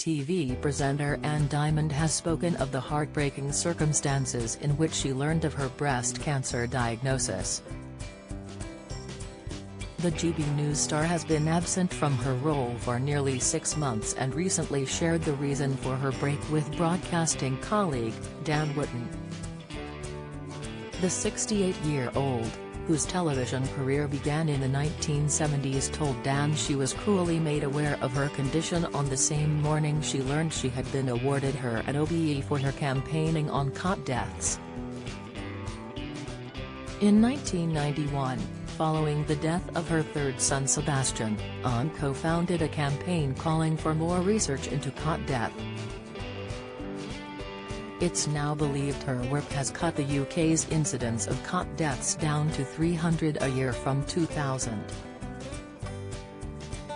TV presenter Ann Diamond has spoken of the heartbreaking circumstances in which she learned of her breast cancer diagnosis. The GB News star has been absent from her role for nearly 6 months and recently shared the reason for her break with broadcasting colleague, Dan Wootton. The 68-year-old, whose television career began in the 1970s, told Dan she was cruelly made aware of her condition on the same morning she learned she had been awarded her an OBE for her campaigning on cot deaths. In 1991, following the death of her third son Sebastian, Ann co-founded a campaign calling for more research into cot death. It's now believed her work has cut the UK's incidence of cot deaths down to 300 a year from 2000.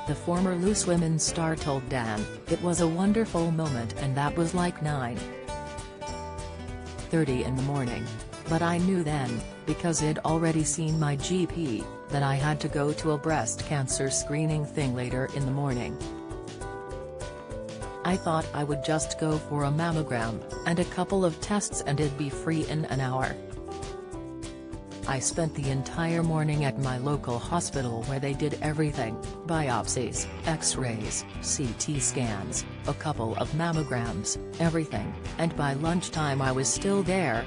The former Loose Women star told Dan, "It was a wonderful moment and that was like 9:30 in the morning. But I knew then, because I'd already seen my GP, that I had to go to a breast cancer screening thing later in the morning. I thought I would just go for a mammogram, and a couple of tests and it'd be free in an hour. I spent the entire morning at my local hospital where they did everything, biopsies, x-rays, CT scans, a couple of mammograms, everything, and by lunchtime I was still there.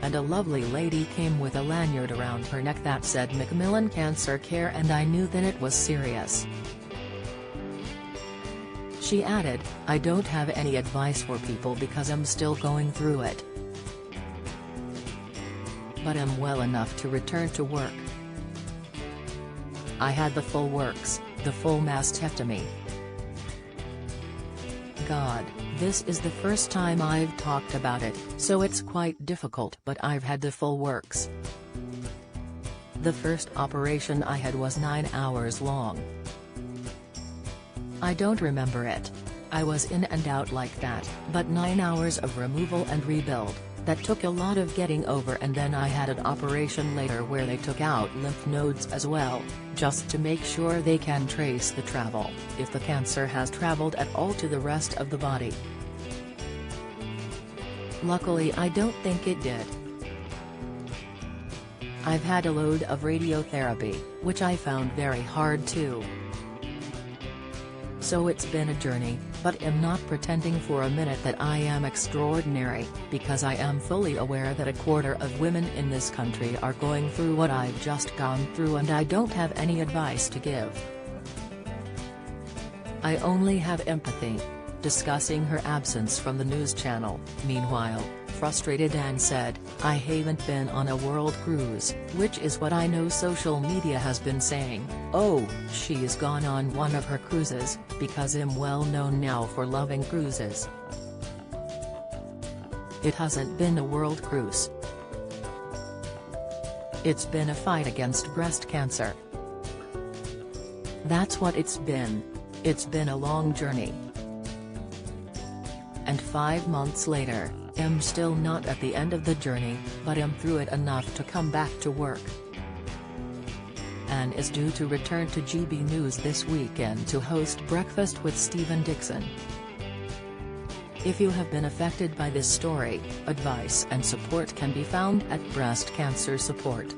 And a lovely lady came with a lanyard around her neck that said Macmillan Cancer Care, and I knew then it was serious." She added, "I don't have any advice for people because I'm still going through it. But I'm well enough to return to work. I had the full works, the full mastectomy. God, this is the first time I've talked about it, so it's quite difficult, but I've had the full works. The first operation I had was 9 hours long. I don't remember it. I was in and out like that, but 9 hours of removal and rebuild, that took a lot of getting over, and then I had an operation later where they took out lymph nodes as well, just to make sure they can trace the travel, if the cancer has traveled at all to the rest of the body. Luckily I don't think it did. I've had a load of radiotherapy, which I found very hard too. So it's been a journey, but I'm not pretending for a minute that I am extraordinary, because I am fully aware that 1/4 of women in this country are going through what I've just gone through, and I don't have any advice to give. I only have empathy." Discussing her absence from the news channel, meanwhile, frustrated Ann said, "I haven't been on a world cruise, which is what I know social media has been saying. Oh, she's gone on one of her cruises, because I'm well known now for loving cruises. It hasn't been a world cruise. It's been a fight against breast cancer. That's what it's been. It's been a long journey. And 5 months later, I'm still not at the end of the journey, but I'm through it enough to come back to work." Ann is due to return to GB News this weekend to host Breakfast with Stephen Dixon. If you have been affected by this story, advice and support can be found at Breast Cancer Support.